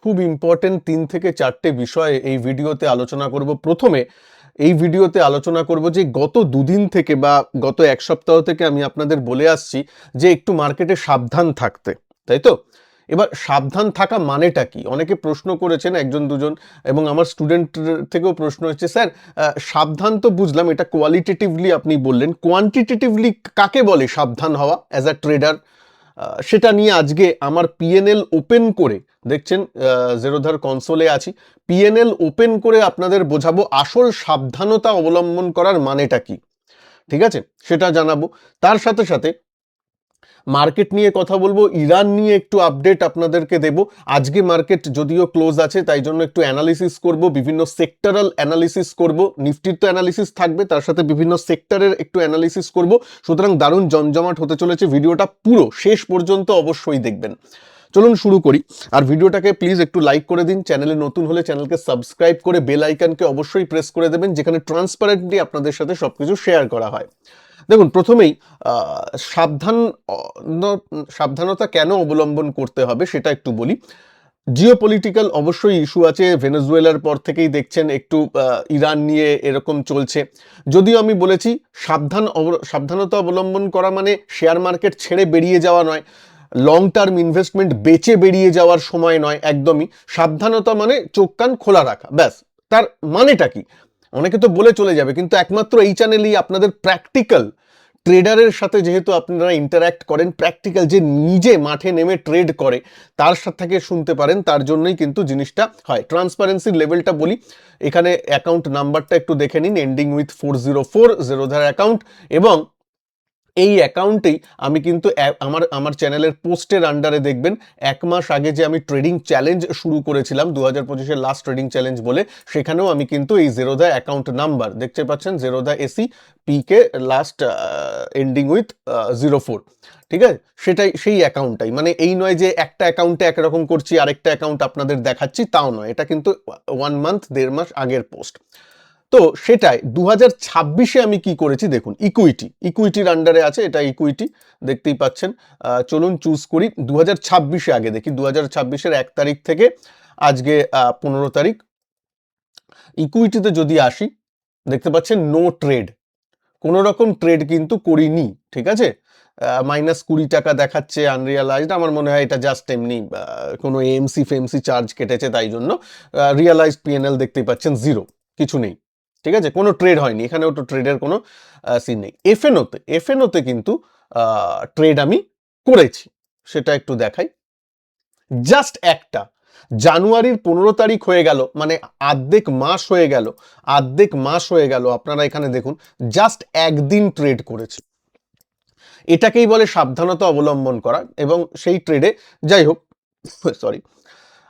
খুব ইম্পর্টেন্ট 3 থেকে 4টে বিষয়ে এই ভিডিওতে আলোচনা করব। প্রথমে এই ভিডিওতে আলোচনা করব যে গত দুদিন থেকে বা গত এক সপ্তাহ থেকে আমি আপনাদের বলে আসছি যে একটু মার্কেটে সাবধান থাকতে, তাই তো? এবার সাবধান থাকা মানেটা কি? অনেকে প্রশ্ন করেছেন, একজন দুজন, এবং আমার স্টুডেন্ট থেকেও প্রশ্ন হচ্ছে, স্যার সাবধান তো বুঝলাম, এটা কোয়ালিটেটিভলি আপনি বললেন, কোয়ান্টিটেটিভলি কাকে বলে সাবধান হওয়া অ্যাজ আ ট্রেডার? সেটা নিয়ে আজকে আমার পিএনএল ওপেন করে, দেখছেন জেরোধার কনসোলে আছি, পিএনএল ওপেন করে আপনাদের বোঝাবো আসল সাবধানতা অবলম্বন করার মানেটা কি, ঠিক আছে? সেটা জানাবো। তার সাথে সাথে মার্কেট নিয়ে কথা বলবো, ইরান নিয়ে একটু আপডেট আপনাদেরকে দেব। আজকে মার্কেট যদিও ক্লোজ আছে, তাই জন্য একটু অ্যানালিসিস করব, বিভিন্ন সেক্টরাল অ্যানালিসিস করব। নিফটির তো অ্যানালিসিস থাকবে, তার সাথে বিভিন্ন সেক্টরের একটু অ্যানালিসিস করব। সুতরাং দারুণ জমজমাট হতে চলেছে, ভিডিওটা পুরো শেষ পর্যন্ত অবশ্যই দেখবেন। চলুন শুরু করি। আর ভিডিওটাকে প্লিজ একটু লাইক করে দিন, চ্যানেলে নতুন হলে চ্যানেলকে সাবস্ক্রাইব করে বেল আইকনকে অবশ্যই প্রেস করে দেবেন, যেখানে ট্রান্সপারেন্টলি আপনাদের সাথে সবকিছু শেয়ার করা হয়। দেখুন, প্রথমেই সাবধানতা কেন অবলম্বন করতে হবে সেটা একটু বলি। জিওপলিটিক্যাল অবশ্যই ইস্যু আছে, ভেনেজুয়েলার পর থেকেই দেখছেন একটু ইরান নিয়ে এরকম চলছে। যদিও আমি বলেছি সাবধানতা অবলম্বন করা মানে শেয়ার মার্কেট ছেড়ে বেরিয়ে যাওয়া নয়, লং টার্ম ইনভেস্টমেন্ট বেচে বেরিয়ে যাওয়ার সময় নয়, একদমই। সাবধানতা মানে চোখ কান খোলা রাখা, ব্যাস। তার মানেটা কি? অনেকে তো বলে চলে যাবে, কিন্তু একমাত্র এই চ্যানেলেই আপনাদের প্র্যাকটিক্যাল ট্রেডারের সাথে যেহেতু আপনারা ইন্টারঅ্যাক্ট করেন, প্র্যাকটিক্যাল যে নিজে মাঠে নেমে ট্রেড করে তার সাথে থেকে শুনতে পারেন, তার জন্যই কিন্তু জিনিসটা হয়। ট্রান্সপারেন্সির লেভেলটা বলি, এখানে অ্যাকাউন্ট নাম্বারটা একটু দেখে নিন, এন্ডিং উইথ 404, জেরোধার অ্যাকাউন্ট। এবং এই অ্যাকাউন্টেই আমি কিন্তু আমার চ্যানেলের পোস্টের আন্ডারে দেখবেন 1 মাস আগে যে আমি ট্রেডিং চ্যালেঞ্জ শুরু করেছিলাম 2025-এর লাস্ট ট্রেডিং চ্যালেঞ্জ বলে, সেখানেও আমি কিন্তু এই জেরোদা অ্যাকাউন্ট নাম্বার দেখতে পাচ্ছেন, Zerodha AC PK last ending with 04, ঠিক আছে? সেটাই সেই অ্যাকাউন্টটাই, মানে এই নয় যে একটা অ্যাকাউন্টে একরকম করছি আরেকটা অ্যাকাউন্ট আপনাদের দেখাচ্ছি, তাও নয়, এটা কিন্তু 1 মান্থ 1.5 মাস আগের পোস্ট। তো সেটাই 2026-এ আমি কি করেছি দেখুন, ইকুইটির আন্ডারে আছে, এটা ইকুইটি দেখতেই পাচ্ছেন। চলুন চুজ করি 2026-এ, আগে দেখি 2026-এর 1 তারিখ থেকে আজকে 15 তারিখ। ইকুইটিতে যদি আসি, দেখতে পাচ্ছেন নো ট্রেড, কোনো রকম ট্রেড কিন্তু করিনি, ঠিক আছে? -20 টাকা দেখাচ্ছে আনরিয়ালাইজড, আমার মনে হয় এটা জাস্ট এমনি কোনো এএমসি ফেমসি চার্জ কেটেছে, তাই জন্য। রিয়ালাইজড পিএনএল দেখতেই পাচ্ছেন 0, কিছু নেই, ঠিক আছে? কোনো ট্রেড হয়নি, এখানেও তো ট্রেডের কোনো সিন নেই। এফএনওতে কিন্তু ট্রেড আমি করেছি, সেটা একটু দেখাই। জাস্ট একটা, জানুয়ারির 15 তারিখ হয়ে গেল, মানে আর্ধেক মাস হয়ে গেল, আপনারা এখানে দেখুন, জাস্ট একদিন ট্রেড করেছে। এটাকেই বলে সাবধানতা অবলম্বন করা। এবং সেই ট্রেডে যাই হোক, সরি,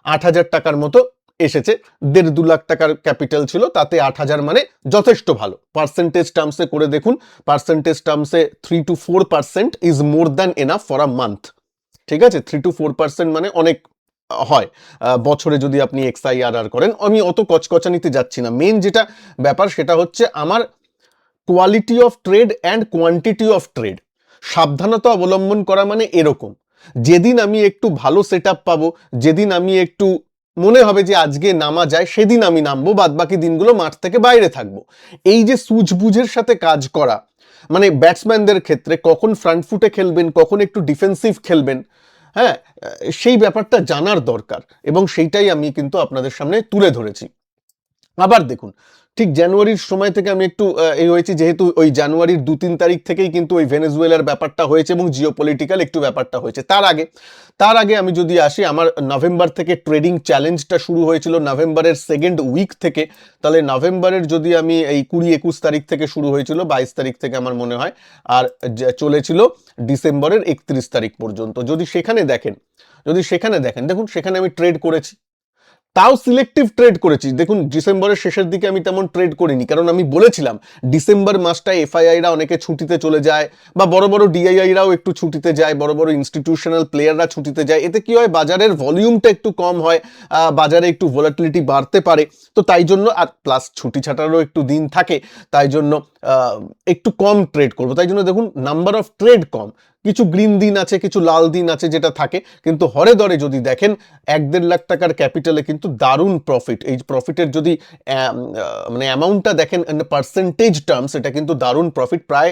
8,000 টাকার মতো এসেছে। 1.5-2 লাখ টাকার ক্যাপিটাল ছিল, তাতে 8,000 মানে যথেষ্ট ভালো। পার্সেন্টেজ টার্মসে করে দেখুন, পার্সেন্টেজ টার্মসে 3 to 4% is more than enough for a month, ঠিক আছে? 3 to 4% মানে অনেক হয় বছরে যদি আপনি এক্সআইআরআর করেন। আমি অত কচকচানিতে যাচ্ছি না, মেন যেটা ব্যাপার সেটা হচ্ছে আমার quality of trade and quantity of trade. সাবধানতা অবলম্বন করা মানে এরকম, যেদিন আমি একটু ভালো সেট আপ পাবো, যেদিন আমি একটু মনে হবে যে আজকে নামা যায়, সেদিন আমি নামবো, বাদ বাকি দিনগুলো মাঠ থেকে বাইরে থাকবো। এই যে সূঝবুঝের সাথে কাজ করা, মানে ব্যাটসম্যানদের ক্ষেত্রে কখন ফ্রন্ট ফুটে খেলবেন, কখন একটু ডিফেন্সিভ খেলবেন, হ্যাঁ, সেই ব্যাপারটা জানার দরকার, এবং সেইটাই আমি কিন্তু আপনাদের সামনে তুলে ধরেছি। আবার দেখুন, ঠিক জানুয়ারির সময় থেকে আমি একটু এই হয়েছি, যেহেতু ওই জানুয়ারির 2-3 তারিখ থেকেই কিন্তু ওই ভেনেজুয়েলার ব্যাপারটা হয়েছে এবং জিওপলিটিক্যাল একটু ব্যাপারটা হয়েছে। তার আগে আমি যদি আসি, আমার নভেম্বর থেকে ট্রেডিং চ্যালেঞ্জটা শুরু হয়েছিল, নভেম্বরের 2nd উইক থেকে। তাহলে নভেম্বরের যদি আমি এই 20-21 তারিখ থেকে শুরু হয়েছিল, 22 তারিখ থেকে আমার মনে হয়, আর চলেছিল ডিসেম্বরের 31 তারিখ পর্যন্ত। যদি সেখানে দেখেন, দেখুন সেখানে আমি ট্রেড করেছি, তাও সিলেক্টিভ ট্রেড করেছি। দেখুন, ডিসেম্বরের শেষের দিকে আমি তেমন ট্রেড করিনি, কারণ আমি বলেছিলাম ডিসেম্বর মাসটায় এফআইআইরা অনেকে ছুটিতে চলে যায়, বা বড় বড় ডিআইআইরাও একটু ছুটিতে যায়, বড় বড় ইনস্টিটিউশনাল প্লেয়াররা ছুটিতে যায়। এতে কি হয়, বাজারের ভলিউমটা একটু কম হয়, বাজারে একটু ভোলাটিলিটি বাড়তে পারে। তো তাই জন্য, আর প্লাস ছুটি ছাটারও একটু দিন থাকে, তাই জন্য একটু কম ট্রেড করবো। তাই জন্য দেখুন নাম্বার অফ ট্রেড কম, কিছু গ্রিন দিন আছে, কিছু লাল দিন আছে যেটা থাকে, কিন্তু হরে দরে যদি দেখেন 1-1.5 লাখ টাকার ক্যাপিটালে কিন্তু দারুণ প্রফিট। এই প্রফিটের যদি মানে অ্যামাউন্টটা দেখেন পার্সেন্টেজ টার্মস, এটা কিন্তু দারুণ প্রফিট, প্রায়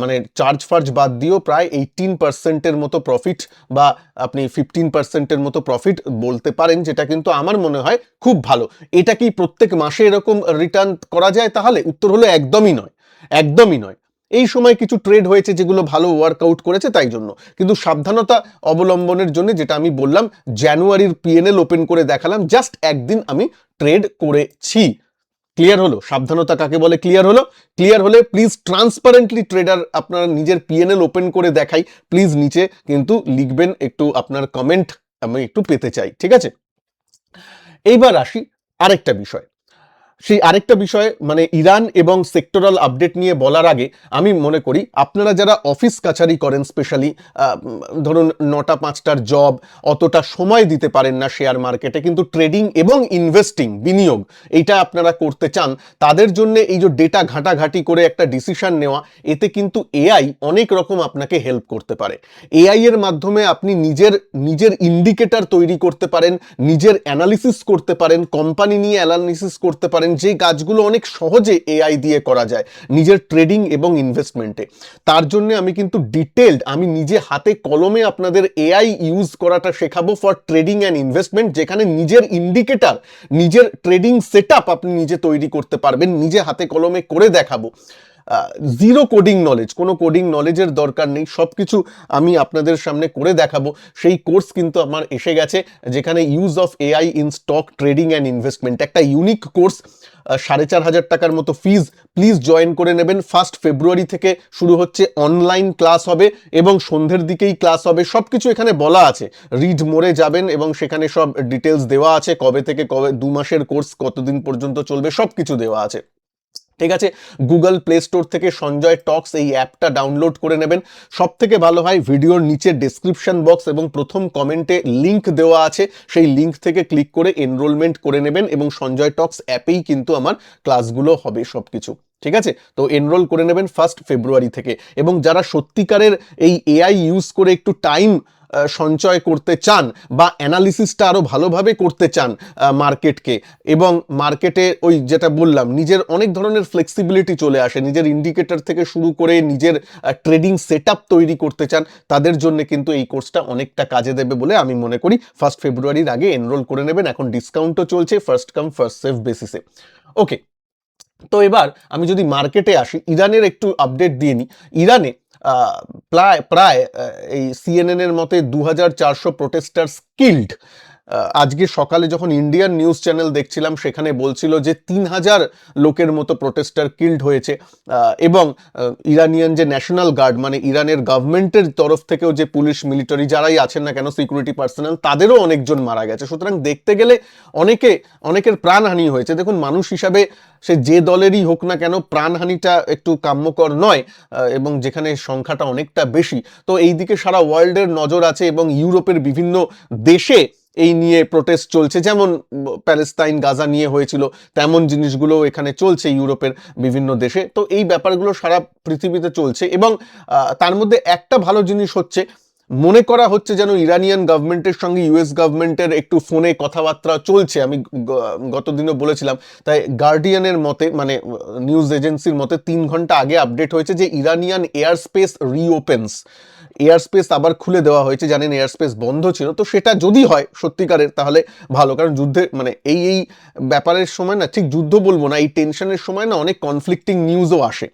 মানে চার্জ ফার্জ বাদ দিয়েও প্রায় 18%-এর মতো প্রফিট, বা আপনি 15%-এর মতো প্রফিট বলতে পারেন, যেটা কিন্তু আমার মনে হয় খুব ভালো। এটা কি প্রত্যেক মাসে এরকম রিটার্ন করা যায়? তাহলে উত্তর হলো একদমই নয়, একদমই নয়। এই সময় কিছু ট্রেড হয়েছে যেগুলো ভালো ওয়ার্কআউট করেছে তাই জন্য, কিন্তু সাবধানতা অবলম্বনের জন্য যেটা আমি বললাম, জানুয়ারির পিএনএল ওপেন করে দেখালাম, জাস্ট একদিন আমি ট্রেড করেছি। ক্লিয়ার হলো সাবধানতা কাকে বলে? ক্লিয়ার হলো? ক্লিয়ার হলে প্লিজ ট্রান্সপারেন্টলি ট্রেডার আপনার নিজের পিএনএল ওপেন করে দেখাই, প্লিজ নিচে কিন্তু লিখবেন একটু আপনার কমেন্ট, আমি একটু পেতে চাই, ঠিক আছে? এইবার আসি আরেকটা বিষয়। সেই আরেকটা বিষয় মানে ইরান এবং সেক্টরাল আপডেট নিয়ে বলার আগে আমি মনে করি আপনারা যারা অফিস কাছারি করেন, স্পেশালি ধরুন 9টা-5টার জব, অতটা সময় দিতে পারেন না শেয়ার মার্কেটে, কিন্তু ট্রেডিং এবং ইনভেস্টিং, বিনিয়োগ, এইটা আপনারা করতে চান, তাদের জন্য এই যে ডেটা ঘাটাঘাটি করে একটা ডিসিশন নেওয়া, এতে কিন্তু এআই অনেক রকম আপনাকে হেল্প করতে পারে। এআই এর মাধ্যমে আপনি নিজের নিজের ইন্ডিকেটর তৈরি করতে পারেন, নিজের অ্যানালিসিস করতে পারেন, কোম্পানি নিয়ে অ্যানালিসিস করতে পারেন, যে কাজগুলো অনেক সহজে এআই দিয়ে করা যায় নিজের ট্রেডিং এবং ইনভেস্টমেন্টে। তার জন্য আমি কিন্তু ডিটেলড, আমি নিজে হাতে কলমে আপনাদের এআই ইউজ করাটা শেখাবো ফর ট্রেডিং অ্যান্ড ইনভেস্টমেন্ট, যেখানে নিজের ইন্ডিকেটর, নিজের ট্রেডিং সেটআপ আপনি নিজে তৈরি করতে পারবেন, নিজে হাতে কলমে করে দেখাবো। জিরো কোডিং নলেজ, কোনো কোডিং নলেজের দরকার নেই, সব কিছু আমি আপনাদের সামনে করে দেখাবো। সেই কোর্স কিন্তু আমার এসে গেছে, যেখানে use of AI in stock trading and investment, একটা ইউনিক কোর্স, 4,500 টাকার মতো ফিজ। প্লিজ জয়েন করে নেবেন। 1 ফেব্রুয়ারি থেকে শুরু হচ্ছে, অনলাইন ক্লাস হবে এবং সন্ধ্যের দিকেই ক্লাস হবে, সব কিছু এখানে বলা আছে। রিড মোরে যাবেন এবং সেখানে সব ডিটেলস দেওয়া আছে, কবে থেকে কবে, 2 মাসের কোর্স, কতদিন পর্যন্ত চলবে, সব কিছু দেওয়া আছে, ঠিক আছে? গুগল প্লে স্টোর থেকে সঞ্জয় টক্স এই অ্যাপটা ডাউনলোড করে নেবেন। সব থেকে ভালো হয় ভিডিওর নিচে ডেসক্রিপশন বক্স এবং প্রথম কমেন্টে লিংক দেওয়া আছে, সেই লিংক থেকে ক্লিক করে এনরোলমেন্ট করে নেবেন, এবং সঞ্জয় টক্স অ্যাপেই কিন্তু আমার ক্লাসগুলো হবে সব কিছু, ঠিক আছে? তো এনরোল করে নেবেন 1 ফেব্রুয়ারি থেকে। এবং যারা সত্যিকারের এই এআই ইউজ করে একটু টাইম সঞ্চয় করতে চান, বা অ্যানালিসিসটা আরও ভালোভাবে করতে চান মার্কেটকে, এবং মার্কেটে ওই যেটা বললাম নিজের অনেক ধরনের ফ্লেক্সিবিলিটি চলে আসে, নিজের ইন্ডিকেটর থেকে শুরু করে নিজের ট্রেডিং সেটআপ তৈরি করতে চান, তাদের জন্য কিন্তু এই কোর্সটা অনেকটা কাজে দেবে বলে আমি মনে করি। 1 ফেব্রুয়ারির আগে এনরোল করে নেবেন, এখন ডিসকাউন্টও চলছে, ফার্স্ট কাম ফার্স্ট সেভ বেসিসে। ওকে, তো এবার আমি যদি মার্কেটে আসি, ইরানের একটু আপডেট দিয়ে নিই। ইরানে প্রায় প্রায় এই সিএনএন এর মতে 2,400 প্রোটেস্টার্স কিল্ড। আজকে সকালে যখন ইন্ডিয়ান নিউজ চ্যানেল দেখছিলাম, সেখানে বলছিল যে 3,000 লোকের মতো প্রোটেস্টার কিল্ড হয়েছে, এবং ইরানিয়ান যে ন্যাশনাল গার্ড, মানে ইরানের গভর্নমেন্টের তরফ থেকেও যে পুলিশ মিলিটারি যারাই আছেন না কেন, সিকিউরিটি পার্সোনাল, তাদেরও অনেকজন মারা গেছে। সুতরাং দেখতে গেলে অনেকের প্রাণহানি হয়েছে। দেখুন, মানুষ হিসাবে সে যে দলেরই হোক না কেন, প্রাণহানিটা একটু কাম্যকর নয়, এবং যেখানে সংখ্যাটা অনেকটা বেশি। তো এই দিকে সারা ওয়ার্ল্ডের নজর আছে, এবং ইউরোপের বিভিন্ন দেশে এই নিয়ে প্রোটেস্ট চলছে, যেমন প্যালেস্তাইন গাজা নিয়ে হয়েছিল, তেমন জিনিসগুলো এখানে চলছে ইউরোপের বিভিন্ন দেশে। তো এই ব্যাপারগুলো সারা পৃথিবীতে চলছে, এবং তার মধ্যে একটা ভালো জিনিস হচ্ছে, মনে করা হচ্ছে যেন ইরানিয়ান গভর্নমেন্টের সঙ্গে ইউএস গভর্নমেন্টের একটু ফোনে কথাবার্তা চলছে। আমি গতদিনও বলেছিলাম, তাই গার্ডিয়ানের মতে, মানে নিউজ এজেন্সির মতে 3 ঘন্টা আগে আপডেট হয়েছে যে Iranian air space reopens, air space আবার খুলে দেওয়া হয়েছে। জানেন, এয়ার স্পেস বন্ধ ছিল, তো সেটা যদি হয় সত্যিকারের তাহলে ভালো, কারণ যুদ্ধে মানে এই ব্যাপারের সময় না, ঠিক যুদ্ধ বলবো না, এই টেনশনের সময় না অনেক কনফ্লিক্টিং নিউজও আসে,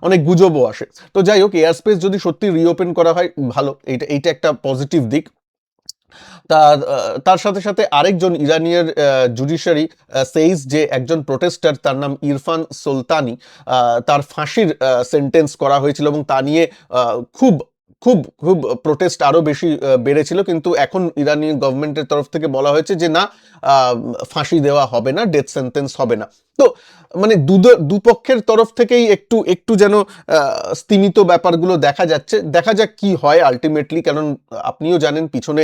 অনেক গুজবও আসে। তো যাই হোক, এয়ার স্পেস যদি সত্যি রিওপেন করা হয় ভালো, এইটা একটা পজিটিভ দিক। তার সাথে সাথে আরেকজন ইরানিয়ার জুডিশিয়ারি সেইস যে একজন প্রোটেস্টার, তার নাম ইরফান সুলতানি, তার ফাঁসির সেন্টেন্স করা হয়েছিল, এবং তা নিয়ে খুব খুব খুব প্রোটেস্ট আরও বেশি বেড়েছিল। কিন্তু এখন ইরানি গভর্নমেন্টের তরফ থেকে বলা হয়েছে যে না, ফাঁসি দেওয়া হবে না, ডেথ সেন্টেন্স হবে না। তো মানে দুপক্ষের তরফ থেকেই একটু একটু যেন স্তিমিত ব্যাপারগুলো দেখা যাচ্ছে। দেখা যাক কি হয় আলটিমেটলি, কারণ আপনিও জানেন পিছনে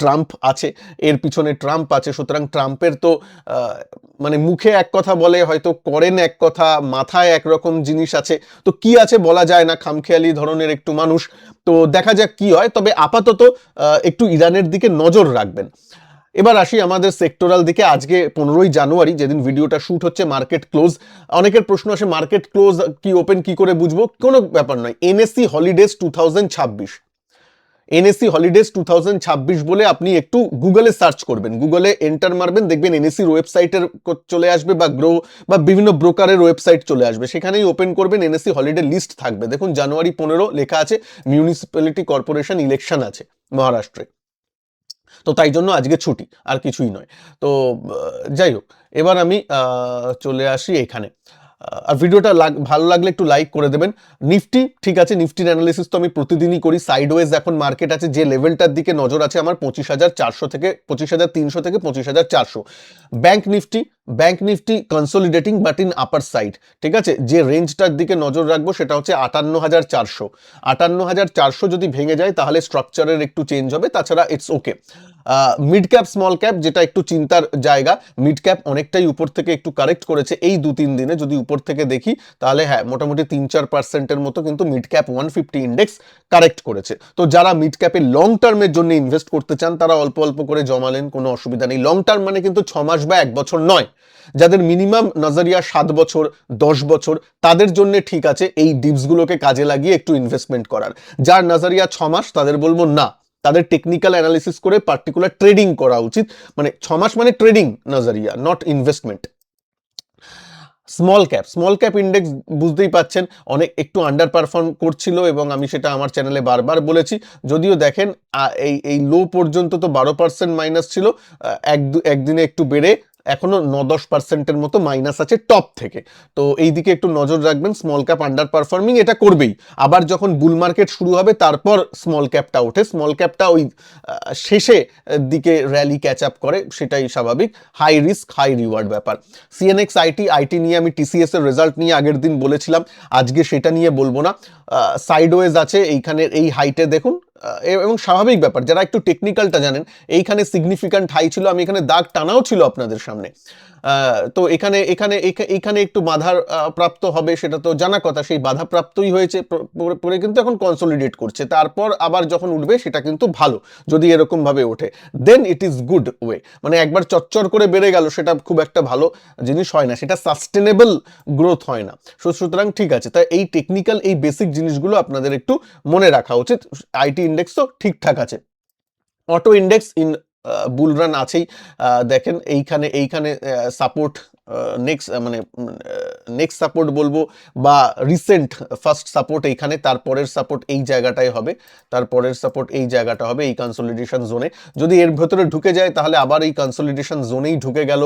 ট্রাম্প আছে, এর পিছনে ট্রাম্প আছে। সুতরাং ট্রাম্পের তো মানে মুখে এক কথা বলে, হয়তো করেন এক কথা, মাথায় একরকম জিনিস আছে, তো কি আছে বলা যায় না, খামখেয়ালি ধরনের একটু মানুষ। তো দেখা যাক কি হয়, তবে আপাতত একটু ইরানের দিকে নজর রাখবেন। এবার আসি আমাদের সেক্টরাল দিকে। আজকে 15ই জানুয়ারি, যেদিন ভিডিওটা শুট হচ্ছে, মার্কেট ক্লোজ। অনেকের প্রশ্ন আসে মার্কেট ক্লোজ কি ওপেন কি করে বুঝবো? কোনো ব্যাপার নয়, এনএসসি হলিডেজ 2026, এনএসসি হলিডেজ 2026 বলে আপনি একটু গুগলে সার্চ করবেন, গুগলে এন্টার মারবেন, দেখবেন এনএসসির ওয়েবসাইটের চলে আসবে বা গ্রো বা বিভিন্ন ব্রোকারের ওয়েবসাইট চলে আসবে, সেখানেই ওপেন করবেন, এনএসসি হলিডে লিস্ট থাকবে। দেখুন জানুয়ারি 15 লেখা আছে, মিউনিসিপ্যালিটি কর্পোরেশন ইলেকশন আছে মহারাষ্ট্রে, তো তাই জন্য আজকে ছুটি, আর কিছুই নয়। তো যাই হোক, এবার আমি চলে আসি এখানে। আর ভিডিওটা ভালো লাগলে একটু লাইক করে দেবেন। নিফটি ঠিক আছে, নিফটির অ্যানালিসিস তো আমি প্রতিদিনই করি। সাইডওয়েজ এখন মার্কেট আছে, যে লেভেলটার দিকে নজর আছে আমার 25,400 থেকে 25,300 থেকে 25,400। Bank Nifty consolidating but in upper side, ঠিক আছে। যে রেঞ্জটার দিকে নজর রাখবো সেটা হচ্ছে 58,400। 58,400 যদি ভেঙে যায় তাহলে স্ট্রাকচারের একটু চেঞ্জ হবে, তাছাড়া it's okay. Mid cap small cap যেটা একটু চিন্তার জায়গা, মিড ক্যাপ অনেকটাই উপর থেকে একটু কারেক্ট করেছে এই 2-3 দিনে। যদি উপর থেকে দেখি তাহলে হ্যাঁ, মোটামুটি 3-4% মতো কিন্তু মিড ক্যাপ 150 ইন্ডেক্স কারেক্ট করেছে। তো যারা মিড ক্যাপে লং টার্মের জন্য ইনভেস্ট করতে চান তারা অল্প অল্প করে জমালেন, কোনো অসুবিধা নেই। লং টার্ম মানে কিন্তু 6 মাস বা 1 বছর নয়। যাদের মিনিমাম নজরিয়া 7 বছর 10 বছর, তাদের জন্য ঠিক আছে এই ডিপসগুলোকে কাজে লাগিয়ে একটু ইনভেস্টমেন্ট করার। যার নজরিয়া 6 মাস তাদের বলবো না, তাদের টেকনিক্যাল অ্যানালিসিস করে পার্টিকুলার ট্রেডিং করা উচিত। মানে 6 মাস মানে ট্রেডিং নজরিয়া, not investment. Small cap index বুঝতেই পাচ্ছেন অনেক একটু আন্ডার পারফর্ম করছিল, এবং আমি সেটা আমার চ্যানেলে বারবার বলেছি। যদিও দেখেন এই লো পর্যন্ত তো 12% মাইনাস ছিল, একদিনে একটু বেড়ে এখনো 9-10%-এর মতো মাইনাস আছে টপ থেকে। তো এই দিকে একটু নজর রাখবেন। স্মল ক্যাপ আন্ডার পারফর্মিং, এটা করবেই। আবার যখন বুল মার্কেট শুরু হবে তারপর স্মল ক্যাপটা ওঠে, স্মল ক্যাপটা ওই শেষে দিকে র্যালি ক্যাচ আপ করে, সেটাই স্বাভাবিক। হাই রিস্ক হাই রিওয়ার্ড ব্যাপার। সিএনএক্স আইটি নিয়ে আমি টিসিএস এর রেজাল্ট নিয়ে আগের দিন বলেছিলাম, আজকে সেটা নিয়ে বলবো না। সাইডওয়েজ আছে এইখানে, এই হাইটে দেখুন, এবং স্বাভাবিক ব্যাপার, যারা একটু টেকনিক্যালটা জানেন, এইখানে সিগনিফিক্যান্ট হাই ছিল, আমি এখানে দাগ টানাও ছিল আপনাদের সামনে। তো এখানে একটু বাধার প্রাপ্ত হবে, সেটা তো জানা কথা, সেই বাধা প্রাপ্তই হয়েছে, পরে কিন্তু এখন কনসোলিডেট করছে। তারপর আবার যখন উঠবে সেটা কিন্তু ভালো, যদি এরকম ভাবে ওঠে দেন ইট ইজ গুড ওয়ে। মানে একবার চচ্চর করে বেড়ে গেল সেটা খুব একটা ভালো জিনিস হয় না, সেটা সাস্টেনেবল গ্রোথ হয় না। সুতরাং ঠিক আছে, তাই এই টেকনিক্যাল এই বেসিক জিনিসগুলো আপনাদের একটু মনে রাখা উচিত। আইটি ইন্ডেক্স তো ঠিকঠাক আছে। অটো ইন্ডেক্স ইন বুলরান আছেই। দেখেন এইখানে সাপোর্ট, নেক্সট সাপোর্ট বলবো, বা রিসেন্ট ফার্স্ট সাপোর্ট এইখানে, তারপরের সাপোর্ট এই জায়গাটায় হবে, তারপরের সাপোর্ট এই জায়গাটা হবে, এই কনসোলিডেশন জোনে। যদি এর ভেতরে ঢুকে যায় তাহলে আবার এই কনসোলিডেশন জোনেই ঢুকে গেল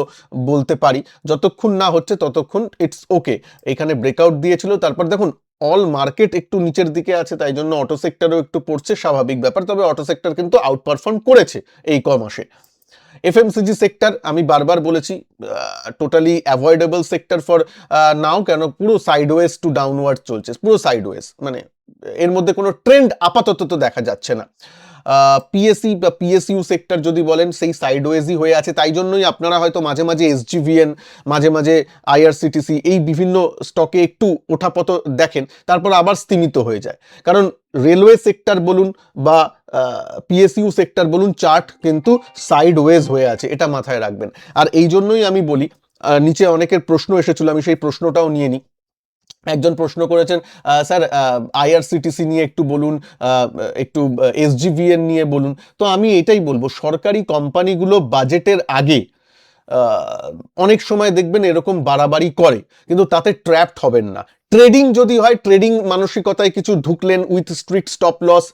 বলতে পারি। যতক্ষণ না হচ্ছে ততক্ষণ ইটস ওকে। এখানে ব্রেকআউট দিয়েছিল, তারপর দেখুন অল মার্কেট একটু নিচের দিকে আছে, তাই জন্য অটো সেক্টরও একটু পড়ছে, স্বাভাবিক ব্যাপার। তবে অটো সেক্টর কিন্তু আউট পারফর্ম করেছে এই মাসে। এফএমসিজি সেক্টর আমি বারবার বলেছি, totally avoidable sector for now. কেন? পুরো সাইডওয়েজ টু ডাউনওয়ার্ড চলছে, পুরো সাইডওয়েজ, মানে এর মধ্যে কোনো ট্রেন্ড আপাতত তো দেখা যাচ্ছে না। পিএসসি বা পিএসইউ সেক্টর যদি বলেন, সেই সাইডওয়েজই হয়ে আছে। তাই জন্যই আপনারা হয়তো মাঝে মাঝে এসজিভিএন, মাঝে মাঝে আইআরসিটিসি, এই বিভিন্ন স্টকে একটু ওঠাপত দেখেন, তারপর আবার স্তিমিত হয়ে যায়। কারণ রেলওয়ে সেক্টর বলুন বা পিএসইউ সেক্টর বলুন, চার্ট কিন্তু সাইডওয়েজ হয়ে আছে, এটা মাথায় রাখবেন। আর এই জন্যই আমি বলি, নিচে অনেকের প্রশ্ন এসেছিল, আমি সেই প্রশ্নটাও নিয়ে নিই। একজন প্রশ্ন করেছেন, স্যার আইআরসিটিসি নিয়ে একটু বলুন, একটু এসজিভিএন নিয়ে বলুন। তো আমি এটাই বলবো, সরকারি কোম্পানিগুলো বাজেটের আগে অনেক সময় দেখবেন এরকম বাড়াবাড়ি করে, কিন্তু তাতে ট্র্যাপড হবেন না। ট্রেডিং যদি হয়, ট্রেডিং মানসিকতায় কিছু ঢুকলেন, উইথ স্ট্রিক্ট স্টপ লস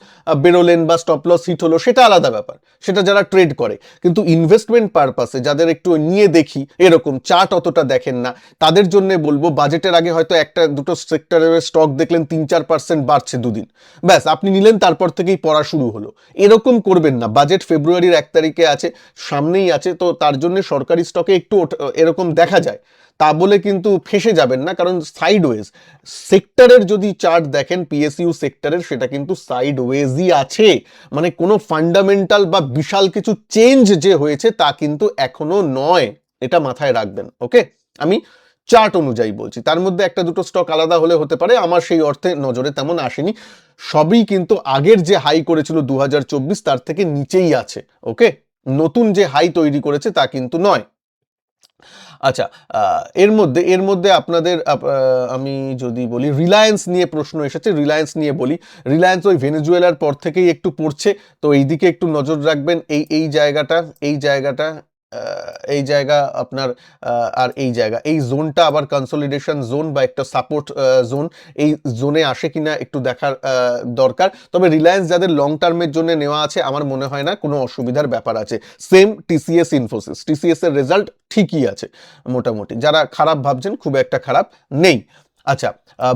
বেরোলেন বা স্টপ লস হিট হলো, সেটা আলাদা ব্যাপার, সেটা যারা ট্রেড করে। কিন্তু ইনভেস্টমেন্ট পারপাসে যাদের একটু নিয়ে দেখি, এরকম চার্ট অতটা দেখেন না, তাদের জন্য বলবো বাজেটের আগে হয়তো একটা দুটো সেক্টরের স্টক দেখলেন 3-4% বাড়ছে দুদিন, ব্যাস আপনি নিলেন, তারপর থেকেই পড়া শুরু হলো। এরকম করবেন না। বাজেট ফেব্রুয়ারির 1 তারিখে আছে, সামনেই আছে, তো তার জন্য সরকারি স্টকে একটু এরকম দেখা যায়, তা বলে কিন্তু ফেঁসে যাবেন না। কারণ সাইডওয়েজ সেক্টরের যদি চার্ট দেখেন, পিএসইউ সেক্টরের, সেটা কিন্তু সাইডওয়েজই আছে। মানে কোনো ফান্ডামেন্টাল বা বিশাল কিছু চেঞ্জ যে হয়েছে তা কিন্তু এখনো নয়, এটা মাথায় রাখবেন। ওকে, আমি চার্ট অনুযায়ী বলছি, তার মধ্যে একটা দুটো স্টক আলাদা হলে হতে পারে, আমার সেই অর্থে নজরে তেমন আসেনি। সবই কিন্তু আগের যে হাই করেছিল 2024 তার থেকে নিচেই আছে। ওকে, নতুন যে হাই তৈরি করেছে তা কিন্তু নয়। আচ্ছা, এর মধ্যে আপনাদের আমি যদি বলি, রিলায়েন্স নিয়ে প্রশ্ন এসেছে, রিলায়েন্স নিয়ে বলি। রিলায়েন্স ওই ভেনেজুয়েলার পর থেকেই একটু পড়ছে, তো এই দিকে একটু নজর রাখবেন। এই জায়গাটা, এই জায়গা আপনার, আর এই জোনটা আবার কনসলিডেশন জোন বা একটা সাপোর্ট জোন, এই জোনে আসে কিনা একটু দেখার দরকার। তবে রিলায়েন্স যাদের লং টার্মের জন্য নেওয়া আছে, আমার মনে হয় না কোনো অসুবিধার ব্যাপার আছে। সেম টিসিএস ইনফোসিস, টিসিএস এর রেজাল্ট ঠিকই আছে মোটামুটি, যারা খারাপ ভাবছেন খুব একটা খারাপ নেই। আচ্ছা,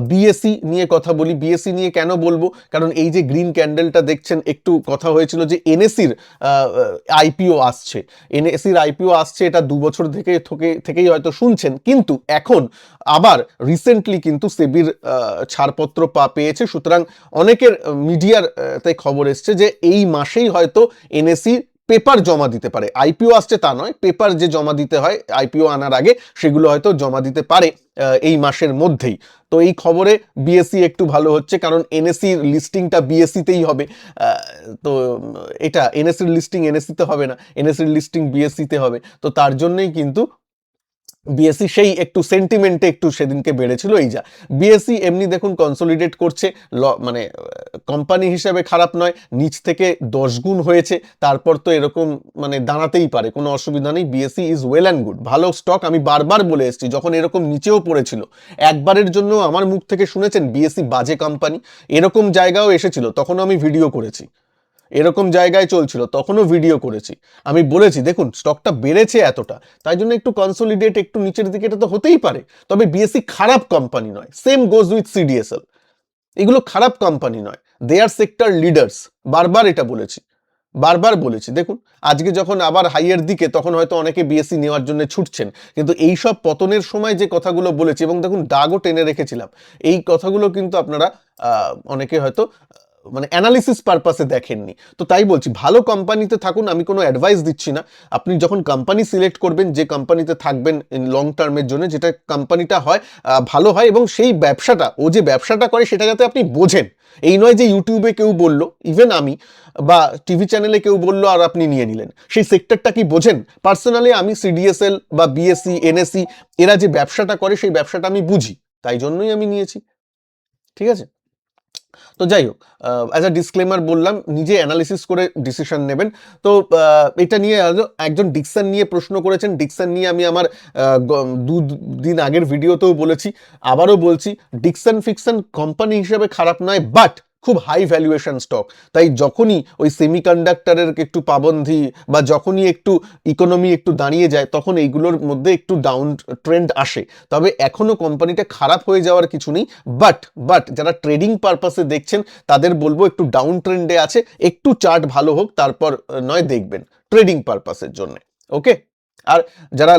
বিএসসি নিয়ে কথা বলি। বিএসসি নিয়ে কেন বলবো, কারণ এই যে গ্রিন ক্যান্ডেলটা দেখছেন, একটু কথা হয়েছিল যে এনএসির আইপিও আসছে, এনএসির আইপিও আসছে, এটা 2 বছর থেকেই হয়তো শুনছেন, কিন্তু এখন আবার রিসেন্টলি কিন্তু সেবির ছাড়পত্র পেয়েছে। সুতরাং অনেকের মিডিয়ার তাই খবর এসছে যে এই মাসেই হয়তো এনএসি পেপার জমা দিতে পারে। আইপিও আসছে তা নয়, পেপার যে জমা দিতে হয় আইপিও আনার আগে, সেগুলো হয়তো জমা দিতে পারে এই মাসের মধ্যেই। তো এই খবরে বিএসসি একটু ভালো হচ্ছে, কারণ এনএসির লিস্টিংটা বিএসসিতেই হবে। তো এটা এনএসির লিস্টিং এনএসিতে হবে না, এনএসির লিস্টিং বিএসসিতে হবে। তো তার জন্যই কিন্তু বিএসসি সেই একটু সেন্টিমেন্টে একটু সেদিনকে বেড়েছিল। এই যা বিএসসি এমনি দেখুন কনসলিডেট করছে, মানে কোম্পানি হিসাবে খারাপ নয়, নিচ থেকে 10 গুণ হয়েছে, তারপর তো এরকম মানে দাঁড়াতেই পারে, কোনো অসুবিধা নেই। BSc is well and good, ভালো স্টক। আমি বারবার বলে এসেছি, যখন এরকম নিচেও পড়েছিল, একবারের জন্য আমার মুখ থেকে শুনেছেন বিএসসি বাজে কোম্পানি? এরকম জায়গাও এসেছিল, তখনও আমি ভিডিও করেছি, এরকম জায়গায় চলছিল তখনও ভিডিও করেছি। আমি বলেছি দেখুন স্টকটা বেড়েছে এতটা, তাই জন্য একটু কনসলিডেট, একটু নিচের দিকে, এটা তো হতেই পারে। তবে বিএসসি খারাপ কোম্পানি নয়, সেম গোজ উইথ সিডিএসএল, এগুলো খারাপ কোম্পানি নয়, দে আর সেক্টর লিডার্স। বারবার এটা বলেছি, বারবার বলেছি। দেখুন আজকে যখন আবার হাইয়ের দিকে, তখন হয়তো অনেকে বিএসসি নেওয়ার জন্য ছুটছেন, কিন্তু এই সব পতনের সময় যে কথাগুলো বলেছি, এবং দেখুন দাগও টেনে রেখেছিলাম, এই কথাগুলো কিন্তু আপনারা অনেকে হয়তো মানে অ্যানালিসিস পারপাসে দেখেননি। তো তাই বলছি, ভালো কোম্পানিতে থাকুন, আমি কোনো অ্যাডভাইস দিচ্ছি না। আপনি যখন কোম্পানি সিলেক্ট করবেন, যে কোম্পানিতে থাকবেন লং টার্মের জন্য, যেটা কোম্পানিটা হয় ভালো হয়, এবং সেই ব্যবসাটা, ও যে ব্যবসাটা করে সেটা যাতে আপনি বোঝেন। এই নয় যে ইউটিউবে কেউ বলল, ইভেন আমি বা টিভি চ্যানেলে কেউ বললো আর আপনি নিয়ে নিলেন, সেই সেক্টরটা কি বোঝেন? পার্সোনালি আমি সিডিএসএল বা বিএসসি, এনএসসি, এরা যে ব্যবসাটা করে সেই ব্যবসাটা আমি বুঝি, তাই জন্যই আমি নিয়েছি। ঠিক আছে, তো যাই হোক, অ্যাজ আ ডিসক্লেমার বললাম, নিজে অ্যানালিসিস করে ডিসিশন নেবেন। তো এটা নিয়ে একজন ডিকসন নিয়ে প্রশ্ন করেছেন। ডিকসন নিয়ে আমি আমার 2 দিন আগের ভিডিওতেও বলেছি, আবারও বলছি, ডিকসন ফিকশন কোম্পানি হিসেবে খারাপ নয়, বাট খুব হাই ভ্যালুয়েশন স্টক। তাই যখনই ওই সেমিকন্ডাক্টরের একটু পাবন্ধি, বা যখনই একটু ইকোনমি একটু দাঁড়িয়ে যায়, তখন এইগুলোর মধ্যে একটু ডাউন ট্রেন্ড আসে। তবে এখনো কোম্পানিটা খারাপ হয়ে যাওয়ার কিছু নেই, বাট যারা ট্রেডিং পারপাসে দেখছেন তাদের বলবো একটু ডাউন ট্রেন্ডে আছে, একটু চার্ট ভালো হোক তারপর নয় দেখবেন ট্রেডিং পারপাসের জন্য। ওকে, আর যারা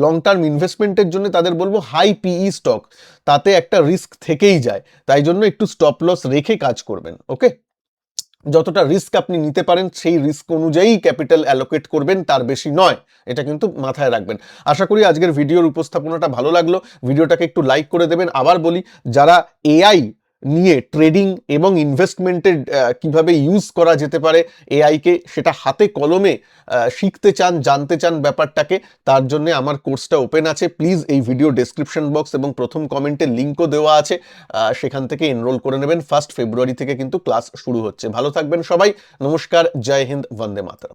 লং টার্ম ইনভেস্টমেন্টের জন্য, তাদের বলবো হাই পিই স্টক, তাতে একটা রিস্ক থেকেই যায়, তাই জন্য একটু স্টপ লস রেখে কাজ করবেন। ওকে, যতটা রিস্ক আপনি নিতে পারেন সেই রিস্ক অনুযায়ী ক্যাপিটাল অ্যালোকেট করবেন, তার বেশি নয়, এটা কিন্তু মাথায় রাখবেন। আশা করি আজকের ভিডিওর উপস্থাপনাটা ভালো লাগলো, ভিডিওটাকে একটু লাইক করে দেবেন। আবার বলি, যারা এআই নিয়ে ট্রেডিং এবং ইনভেস্টমেন্টের কিভাবে ইউজ করা যেতে পারে এআইকে, সেটা হাতে কলমে শিখতে চান, জানতে চান ব্যাপারটাকে, তার জন্য আমার কোর্সটা ওপেন আছে। প্লিজ এই ভিডিও ডেসক্রিপশন বক্স এবং প্রথম কমেন্টে লিঙ্কও দেওয়া আছে, সেখান থেকে এনরোল করে নেবেন। 1 ফেব্রুয়ারি থেকে কিন্তু ক্লাস শুরু হচ্ছে। ভালো থাকবেন সবাই, নমস্কার, জয় হিন্দ, বন্দে মাতরম।